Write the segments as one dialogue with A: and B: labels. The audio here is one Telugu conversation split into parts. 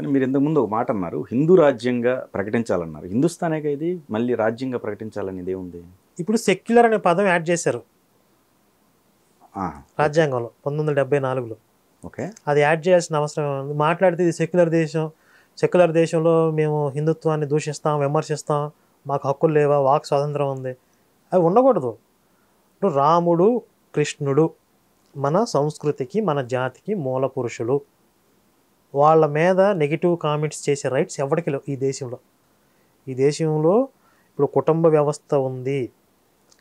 A: కానీ మీరు ఇంతకుముందు ఒక మాట అన్నారు, హిందూ రాజ్యంగా ప్రకటించాలన్నారు. హిందుస్థానేగా ఇది, మళ్ళీ రాజ్యంగా ప్రకటించాలని ఉంది.
B: ఇప్పుడు సెక్యులర్ అనే పదం యాడ్ చేశారు
A: ఆ,
B: రాజ్యాంగంలో 1974లో.
A: ఓకే.
B: అది యాడ్ చేయాల్సిన అవసరం ఉంది. మాట్లాడితే ఇది సెక్యులర్ దేశం, సెక్యులర్ దేశంలో మేము హిందుత్వాన్ని దూషిస్తాం, విమర్శిస్తాం, మాకు హక్కులు లేవా, వాక్ స్వాతంత్రం ఉంది, అవి ఉండకూడదు. ఇప్పుడు రాముడు, కృష్ణుడు మన సంస్కృతికి, మన జాతికి మూల పురుషులు. వాళ్ళ మీద నెగిటివ్ కామెంట్స్ చేసే రైట్స్ ఎవరికి లేవు ఈ దేశంలో. ఈ దేశంలో ఇప్పుడు కుటుంబ వ్యవస్థ ఉంది,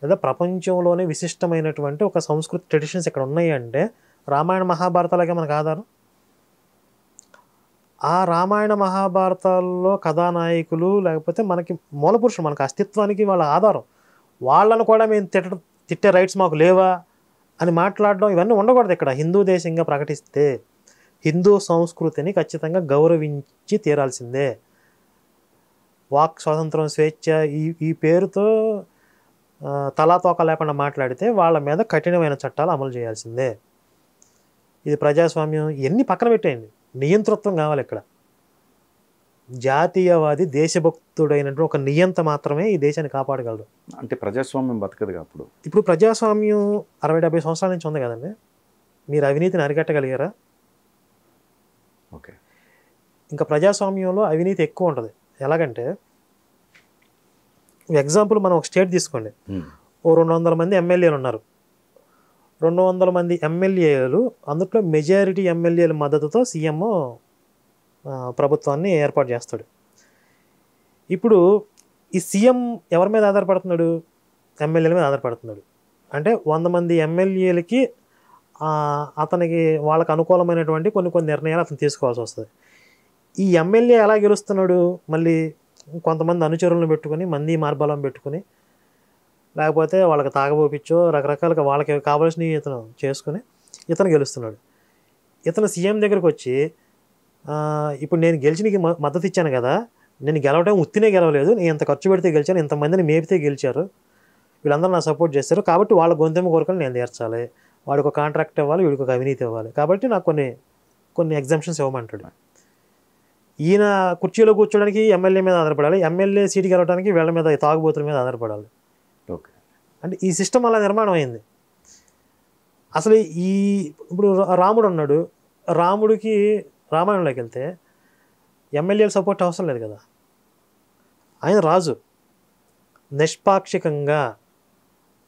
B: లేదా ప్రపంచంలోనే విశిష్టమైనటువంటి ఒక సంస్కృతి ట్రెడిషన్స్ ఇక్కడ ఉన్నాయి అంటే రామాయణ మహాభారతాలకే మనకు ఆధారం. ఆ రామాయణ మహాభారతాల్లో కథానాయకులు లేకపోతే మనకి మూలపురుషులు, మనకు అస్తిత్వానికి వాళ్ళ ఆధారం. వాళ్ళను కూడా మేము తిట్టే రైట్స్ మాకు లేవా అని మాట్లాడడం ఇవన్నీ ఉండకూడదు. ఇక్కడ హిందూ దేశంగా ప్రకటిస్తే హిందూ సంస్కృతిని ఖచ్చితంగా గౌరవించి తీరాల్సిందే. వాక్ స్వాతంత్రం, స్వేచ్ఛ ఈ పేరుతో తలాతోక లేకుండా మాట్లాడితే వాళ్ళ మీద కఠినమైన చట్టాలు అమలు చేయాల్సిందే. ఇది ప్రజాస్వామ్యం, ఇవన్నీ పక్కన పెట్టేయండి. నియంతృత్వం కావాలి ఇక్కడ. జాతీయవాది, దేశభక్తుడైనటువంటి ఒక నియంత మాత్రమే ఈ దేశాన్ని కాపాడగలడు.
A: అంటే ప్రజాస్వామ్యం బతకదుగా అప్పుడు.
B: ఇప్పుడు ప్రజాస్వామ్యం 60-70 సంవత్సరాల నుంచి ఉంది కదండి. మీరు అవినీతిని అరికట్టగలిగారా?
A: ఓకే.
B: ఇంకా ప్రజాస్వామ్యంలో అవినీతి ఎక్కువ ఉంటుంది. ఎలాగంటే ఎగ్జాంపుల్ మనం ఒక స్టేట్ తీసుకోండి. ఓ 200 మంది ఎమ్మెల్యేలు ఉన్నారు. 200 మంది ఎమ్మెల్యేలు, అందులో మెజారిటీ ఎమ్మెల్యేల మద్దతుతో సీఎం ప్రభుత్వాన్ని ఏర్పాటు చేస్తాడు. ఇప్పుడు ఈ సీఎం ఎవరి మీద ఆధారపడుతున్నాడు? ఎమ్మెల్యేల మీద ఆధారపడుతున్నాడు. అంటే 100 మంది ఎమ్మెల్యేలకి అతనికి వాళ్ళకు అనుకూలమైనటువంటి కొన్ని నిర్ణయాలు అతను తీసుకోవాల్సి వస్తుంది. ఈ ఎమ్మెల్యే ఎలా గెలుస్తున్నాడు? మళ్ళీ కొంతమంది అనుచరులను పెట్టుకుని, మంది మార్బలం పెట్టుకుని, లేకపోతే వాళ్ళకి తాగబోపించో రకరకాలుగా వాళ్ళకి కావాల్సినవి ఇతను చేసుకుని ఇతను గెలుస్తున్నాడు. ఇతను సీఎం దగ్గరకు వచ్చి ఇప్పుడు నేను గెలిచి నీకు మద్దతు ఇచ్చాను కదా, నేను గెలవడం ఉత్తినే గెలవలేదు, నేను ఇంత ఖర్చు పెడితే గెలిచాను, ఇంతమందిని మేపితే గెలిచారు, వీళ్ళందరూ నా సపోర్ట్ చేస్తారు, కాబట్టి వాళ్ళ గొంతెమ్మ కోరికలు నేను తీర్చాలి, వాడికి ఒక కాంట్రాక్ట్ ఇవ్వాలి, వీడికి ఒక అవినీతి ఇవ్వాలి, కాబట్టి నాకు కొన్ని ఎగ్జామ్షన్స్ ఇవ్వమంటాడు. ఈయన కుర్చీలో కూర్చోడానికి ఎమ్మెల్యే మీద ఆధారపడాలి, ఎమ్మెల్యే సీటుకి వెళ్ళడానికి వీళ్ళ మీద, తాగుబోతుల మీద ఆధారపడాలి.
A: ఓకే.
B: అంటే ఈ సిస్టమ్ అలా నిర్మాణం అయింది. అసలు ఇప్పుడు రాముడు అన్నాడు, రాముడికి రామాయణంలోకి వెళ్తే ఎమ్మెల్యేల సపోర్ట్ అవసరం లేదు కదా. ఆయన రాజు, నిష్పాక్షికంగా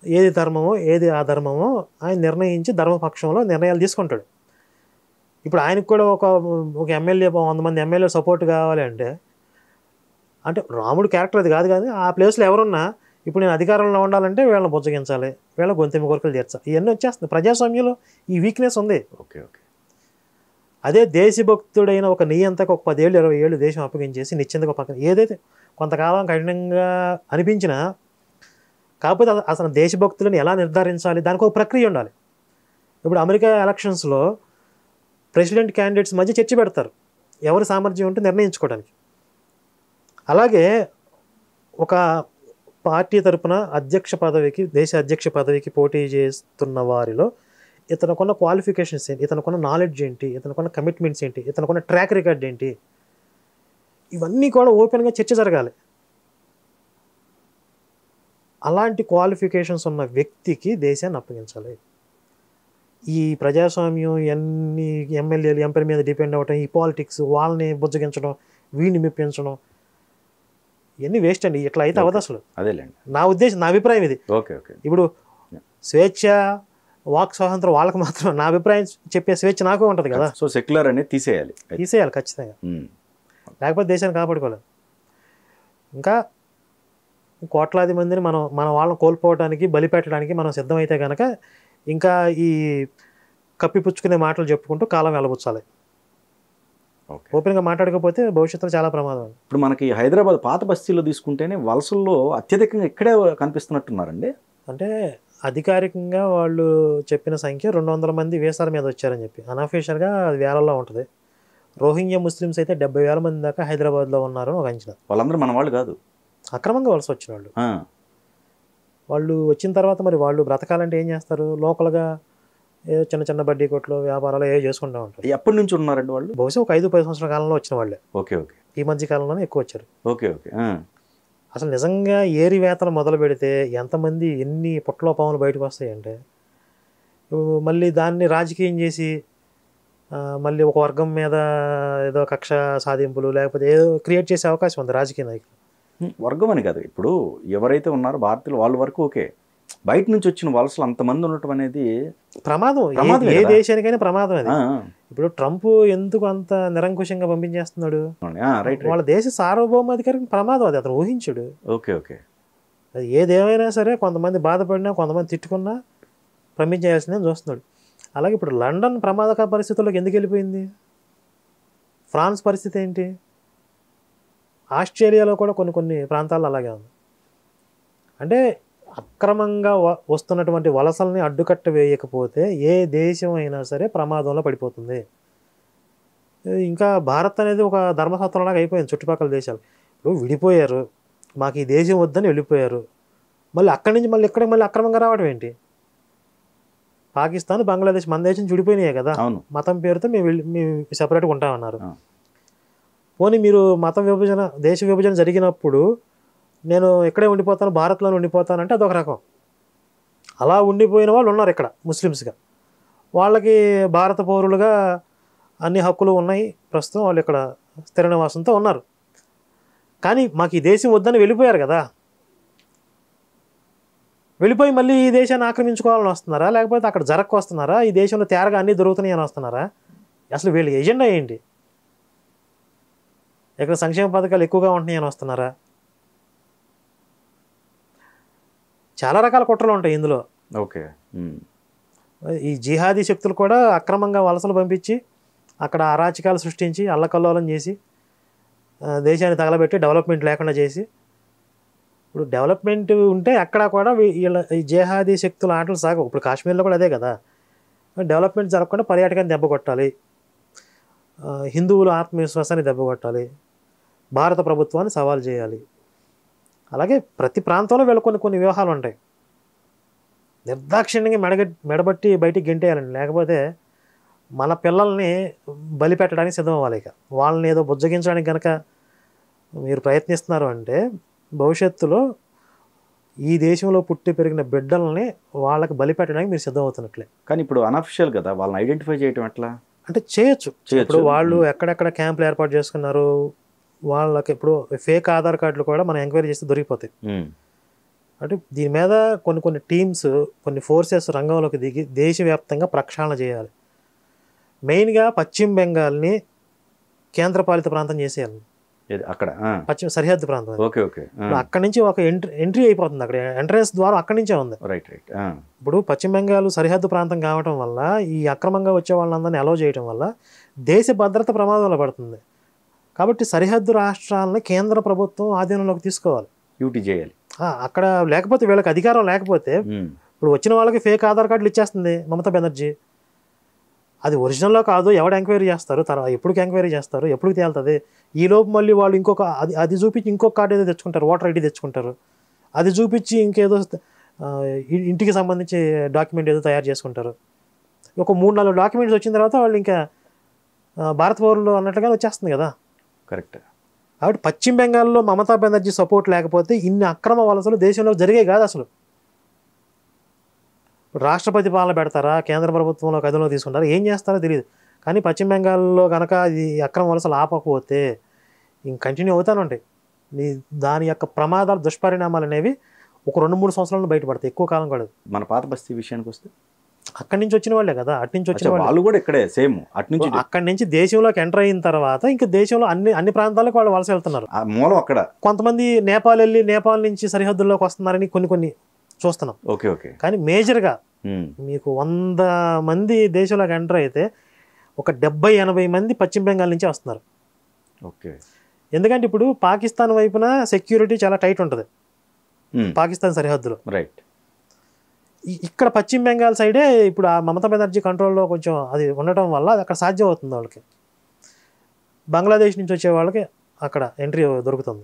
B: ఏది ధర్మమో ఏది అధర్మమో ఆయన నిర్ణయించి ధర్మపక్షంలో నిర్ణయాలు తీసుకుంటాడు. ఇప్పుడు ఆయనకు కూడా ఒక ఎమ్మెల్యే 100 మంది ఎమ్మెల్యే సపోర్ట్ కావాలి అంటే రాముడు క్యారెక్టర్ అది కాదు, కానీ ఆ ప్లేస్లో ఎవరున్నా ఇప్పుడు నేను అధికారంలో ఉండాలంటే వీళ్ళని బుజ్జగించాలి, వీళ్ళ గొంతెమ్మ కోరికలు తీర్చాలి, ఇవన్నీ వచ్చేస్తుంది. ప్రజాస్వామ్యంలో ఈ వీక్నెస్ ఉంది.
A: Okay okay.
B: అదే దేశభక్తుడైన ఒక నియంతకు ఒక 10 ఏళ్ళు 20 ఏళ్ళు దేశం అప్పగించేసి నిశ్చింతగా పక్కన ఏదైతే కొంతకాలం కఠినంగా అనిపించినా, కాకపోతే అసలు దేశభక్తులను ఎలా నిర్ధారించాలి, దానికి ఒక ప్రక్రియ ఉండాలి. ఇప్పుడు అమెరికా ఎలక్షన్స్లో ప్రెసిడెంట్ క్యాండిడేట్స్ మధ్య చర్చ పెడతారు, ఎవరి సామర్థ్యం ఉంటే నిర్ణయించుకోవడానికి. అలాగే ఒక పార్టీ తరపున దేశ అధ్యక్ష పదవికి పోటీ చేస్తున్న వారిలో ఇతనుకున్న క్వాలిఫికేషన్స్ ఏంటి, ఇతనుకున్న నాలెడ్జ్ ఏంటి, ఇతనుకున్న కమిట్మెంట్స్ ఏంటి, ఇతనుకున్న ట్రాక్ రికార్డ్ ఏంటి, ఇవన్నీ కూడా ఓపెన్గా చర్చ జరగాలి. అలాంటి క్వాలిఫికేషన్స్ ఉన్న వ్యక్తికి దేశాన్ని అప్పగించాలి. ఈ ప్రజాస్వామ్యం ఎన్ని ఎమ్మెల్యేలు ఎంపీ మీద డిపెండ్ అవ్వటం, ఈ పాలిటిక్స్ వాళ్ళని బుజ్జగించడం, వీడిని మెప్పించడం, ఇవన్నీ వేస్ట్ అండి. ఇట్లా అయితే అవ్వదు అసలు.
A: అదేలేండి
B: నా ఉద్దేశం, నా అభిప్రాయం ఇది.
A: Okay okay.
B: ఇప్పుడు స్వేచ్ఛ, వాక్ స్వాతంత్రం వాళ్ళకి మాత్రం, నా అభిప్రాయం చెప్పే స్వేచ్ఛ నాకు ఉంటుంది కదా.
A: సో సెక్యులర్ అనేది తీసేయాలి
B: ఖచ్చితంగా, లేకపోతే దేశాన్ని కాపాడుకోలేదు. ఇంకా కోట్లాది మందిని మన వాళ్ళని కోల్పోవడానికి, బలిపెట్టడానికి మనం సిద్ధమైతే కనుక ఇంకా ఈ కప్పిపుచ్చుకునే మాటలు చెప్పుకుంటూ కాలం వెళ్ళబుచ్చాలి. ఓపెన్గా మాట్లాడకపోతే భవిష్యత్తులో చాలా ప్రమాదం.
A: ఇప్పుడు మనకి హైదరాబాద్ పాత బస్తీలో తీసుకుంటేనే వలసల్లో అత్యధికంగా ఇక్కడే కనిపిస్తున్నట్టున్నారండి.
B: అంటే అధికారికంగా వాళ్ళు చెప్పిన సంఖ్య 200 మంది వీసాల మీద వచ్చారని చెప్పి, అన్అఫీషియల్గా అది వేలల్లో ఉంటుంది. రోహింగ్యా ముస్లిమ్స్ అయితే 70,000 మంది దాకా హైదరాబాద్లో ఉన్నారని ఒక అంచనా.
A: వాళ్ళందరూ మన వాళ్ళు కాదు,
B: అక్రమంగా వలస వచ్చిన వాళ్ళు. వచ్చిన తర్వాత మరి వాళ్ళు బ్రతకాలంటే ఏం చేస్తారు? లోకల్గా ఏదో చిన్న చిన్న బడ్డీ కొట్లు వ్యాపారాలు ఏవో చేసుకుంటూ ఉంటారు.
A: ఎప్పటి నుంచి ఉన్నారండి వాళ్ళు?
B: బహుశా ఒక 5-10 సంవత్సరాల కాలంలో వచ్చిన వాళ్ళే.
A: ఓకే ఓకే
B: ఈ మధ్య కాలంలోనే ఎక్కువ వచ్చారు.
A: ఓకే ఓకే
B: అసలు నిజంగా ఏరివేతలు మొదలు పెడితే ఎంతమంది ఎన్ని పుట్టలో పాములు బయటకు వస్తాయంటే, మళ్ళీ దాన్ని రాజకీయం చేసి మళ్ళీ ఒక వర్గం మీద ఏదో కక్ష సాధింపులు లేకపోతే ఏదో క్రియేట్ చేసే అవకాశం ఉంది రాజకీయ నాయకులు.
A: వర్గం అని కాదు, ఇప్పుడు ఎవరైతే ఉన్నారో భారతీయులు వాళ్ళ వరకు ఓకే, బయట నుంచి వచ్చిన వలసలు అంతమంది ఉండటం అనేది
B: ప్రమాదం.
A: ప్రమాదమే
B: ఏ
A: కదా.
B: దేశానికైనా ప్రమాదం అది.
A: ఆ,
B: ఇప్పుడు ట్రంప్ ఎందుకు అంత నిరంకుశంగా పంపించేస్తున్నాడు?
A: రైట్
B: వాళ్ళ దేశ సార్వభౌమాధికారికి ప్రమాదం అది, అతను ఊహించుడు.
A: ఓకే ఓకే
B: అది ఏదేమైనా సరే కొంతమంది బాధపడినా కొంతమంది తిట్టుకున్నా పంపించేయాల్సిందని చూస్తున్నాడు. అలాగే ఇప్పుడు లండన్ ప్రమాదకర పరిస్థితుల్లోకి ఎందుకు వెళ్ళిపోయింది? ఫ్రాన్స్ పరిస్థితి ఏంటి? ఆస్ట్రేలియాలో కూడా కొన్ని ప్రాంతాల్లో అలాగే ఉంది. అంటే అక్రమంగా వస్తున్నటువంటి వలసల్ని అడ్డుకట్ట వేయకపోతే ఏ దేశం అయినా సరే ప్రమాదంలో పడిపోతుంది. ఇంకా భారత్ అనేది ఒక ధర్మసత్రంలాగా అయిపోయింది చుట్టుపక్కల దేశాలు. ఇప్పుడు విడిపోయారు, మాకు ఈ దేశం వద్దని వెళ్ళిపోయారు, మళ్ళీ అక్కడి నుంచి మళ్ళీ ఇక్కడికి మళ్ళీ అక్రమంగా రావడం ఏంటి? పాకిస్తాన్ బంగ్లాదేశ్ మన దేశం విడిపోయినాయే కదా, మతం పేరుతో మేము సెపరేట్గా ఉంటామన్నారు. పోనీ మీరు మత విభజన దేశ విభజన జరిగినప్పుడు నేను ఇక్కడే ఉండిపోతాను, భారత్లోనే ఉండిపోతానంటే అదొక రకం. అలా ఉండిపోయిన వాళ్ళు ఉన్నారు ఇక్కడ ముస్లిమ్స్గా, వాళ్ళకి భారత పౌరులుగా అన్ని హక్కులు ఉన్నాయి, ప్రస్తుతం వాళ్ళు ఇక్కడ స్థిర నివాసంతో ఉన్నారు. కానీ మాకు ఈ దేశం వద్దని వెళ్ళిపోయారు కదా, వెళ్ళిపోయి మళ్ళీ ఈ దేశాన్ని ఆక్రమించుకోవాలని వస్తున్నారా, లేకపోతే అక్కడ జరక్కు వస్తున్నారా, ఈ దేశంలో తేరగా అన్నీ దొరుకుతున్నాయి అని వస్తున్నారా? అసలు వీళ్ళ ఎజెండా ఏంటి? ఇక్కడ సంక్షేమ పథకాలు ఎక్కువగా ఉంటున్నాయి అని వస్తున్నారా? చాలా రకాల కుట్రలు ఉంటాయి ఇందులో.
A: ఓకే,
B: ఈ జిహాదీ శక్తులు కూడా అక్రమంగా వలసలు పంపించి అక్కడ అరాచకాలు సృష్టించి అల్లకల్లోలం చేసి దేశాన్ని తగలబెట్టి డెవలప్మెంట్ లేకుండా చేసి, ఇప్పుడు డెవలప్మెంట్ ఉంటే అక్కడ కూడా వీళ్ళ ఈ జిహాదీ శక్తుల ఆటలు సాగవు. ఇప్పుడు కాశ్మీర్లో కూడా అదే కదా, డెవలప్మెంట్ జరగకుండా పర్యాటకాన్ని దెబ్బ కొట్టాలి, హిందువుల ఆత్మవిశ్వాసాన్ని దెబ్బ కొట్టాలి, భారత ప్రభుత్వాన్ని సవాల్ చేయాలి. అలాగే ప్రతి ప్రాంతంలో వీళ్ళ కొన్ని వ్యూహాలు ఉంటాయి. నిర్దాక్షిణ్యంగా మెడబట్టి బయటికి గెంటేయాలండి, లేకపోతే మన పిల్లల్ని బలి పెట్టడానికి సిద్ధం అవ్వాలి. ఇక వాళ్ళని ఏదో బుజ్జగించడానికి కనుక మీరు ప్రయత్నిస్తున్నారు అంటే భవిష్యత్తులో ఈ దేశంలో పుట్టి పెరిగిన బిడ్డల్ని వాళ్ళకి బలి పెట్టడానికి మీరు సిద్ధం అవుతున్నట్లే.
A: కానీ ఇప్పుడు అనఫిషియల్ కదా, వాళ్ళని ఐడెంటిఫై చేయటం ఎట్లా
B: అంటే చేయొచ్చు. ఇప్పుడు వాళ్ళు ఎక్కడెక్కడ క్యాంపులు ఏర్పాటు చేసుకున్నారు, వాళ్ళకి ఇప్పుడు ఫేక్ ఆధార్ కార్డులు కూడా మనం ఎంక్వైరీ చేస్తే దొరికిపోతాయి. అంటే దీని మీద కొన్ని టీమ్స్, కొన్ని ఫోర్సెస్ రంగంలోకి దిగి దేశవ్యాప్తంగా ప్రక్షాళన చేయాలి. మెయిన్గా పశ్చిమ బెంగాల్ని కేంద్రపాలిత ప్రాంతం చేసేయాలి.
A: అక్కడ
B: పశ్చిమ సరిహద్దు ప్రాంతం.
A: ఓకే ఓకే
B: అక్కడి నుంచి ఒక ఎంట్రీ అయిపోతుంది, అక్కడ ఎంట్రన్స్ ద్వారా అక్కడి నుంచే ఉంది.
A: రైట్ రైట్
B: ఇప్పుడు పశ్చిమ బెంగాల్ సరిహద్దు ప్రాంతం కావటం వల్ల ఈ అక్రమంగా వచ్చే వాళ్ళందరినీ అలౌ చేయడం వల్ల దేశ భద్రత ప్రమాదంలో పడుతుంది. కాబట్టి సరిహద్దు రాష్ట్రాలని కేంద్ర ప్రభుత్వం ఆధీనంలోకి తీసుకోవాలి,
A: డ్యూటీ చేయాలి
B: అక్కడ. లేకపోతే వీళ్ళకి అధికారం లేకపోతే ఇప్పుడు వచ్చిన వాళ్ళకి ఫేక్ ఆధార్ కార్డులు ఇచ్చేస్తుంది మమతా బెనర్జీ. అది ఒరిజినల్లో కాదు, ఎవడు ఎంక్వైరీ చేస్తారు, తర్వాత ఎప్పటికి ఎంక్వైరీ చేస్తారు, ఎప్పుడు తేలుతుంది? ఈలోపు మళ్ళీ వాళ్ళు ఇంకొక అది చూపించి ఇంకొక కార్డు ఏదో తెచ్చుకుంటారు, ఓటర్ ఐడి తెచ్చుకుంటారు, అది చూపించి ఇంకేదో ఇంటికి సంబంధించి డాక్యుమెంట్ ఏదో తయారు చేసుకుంటారు. ఒక 3-4 డాక్యుమెంట్స్ వచ్చిన తర్వాత వాళ్ళు ఇంకా భారత పౌరులు అన్నట్లుగా వచ్చేస్తుంది కదా.
A: కరెక్ట్.
B: కాబట్టి పశ్చిమ బెంగాల్లో మమతా బెనర్జీ సపోర్ట్ లేకపోతే ఇన్ని అక్రమ వలసలు దేశంలో జరిగే కాదు అసలు. రాష్ట్రపతి పాలన పెడతారా, కేంద్ర ప్రభుత్వంలో కథలో తీసుకుంటారా, ఏం చేస్తారో తెలియదు. కానీ పశ్చిమ బెంగాల్లో కనుక ఇది అక్రమ వలసలు ఆపకపోతే ఇంక కంటిన్యూ అవుతానే ఉంటాయి. దాని యొక్క ప్రమాదాలు, దుష్పరిణామాలు అనేవి ఒక 2-3 సంవత్సరాలను బయటపడతాయి, ఎక్కువ కాలం కూడా.
A: మన పాత బస్తీ విషయానికి వస్తే
B: అక్కడి నుంచి వచ్చిన వాళ్ళే కదా, అటు నుంచి వచ్చిన
A: వాళ్ళు కూడా ఇక్కడే సేమ్.
B: అక్కడి నుంచి దేశంలోకి ఎంటర్ అయిన తర్వాత ఇంకా దేశంలో అన్ని ప్రాంతాలకు వాళ్ళు వలస వెళ్తున్నారు.
A: మూలం అక్కడ.
B: కొంతమంది నేపాల్ వెళ్ళి నేపాల్ నుంచి సరిహద్దుల్లోకి వస్తున్నారని కొన్ని చూస్తున్నాం.
A: ఓకే ఓకే
B: కానీ మేజర్గా మీకు 100 మంది దేశంలోకి ఎంటర్ అయితే ఒక 70-80 మంది పశ్చిమ బెంగాల్ నుంచే వస్తున్నారు.
A: ఓకే.
B: ఎందుకంటే ఇప్పుడు పాకిస్తాన్ వైపున సెక్యూరిటీ చాలా టైట్ ఉంటుంది, పాకిస్తాన్ సరిహద్దులో.
A: రైట్.
B: ఇక్కడ పశ్చిమ బెంగాల్ సైడే ఇప్పుడు ఆ మమతా బెనర్జీ కంట్రోల్లో కొంచెం అది ఉండటం వల్ల అది అక్కడ సాధ్యం అవుతుంది వాళ్ళకి. బంగ్లాదేశ్ నుంచి వచ్చే వాళ్ళకి అక్కడ ఎంట్రీ దొరుకుతుంది.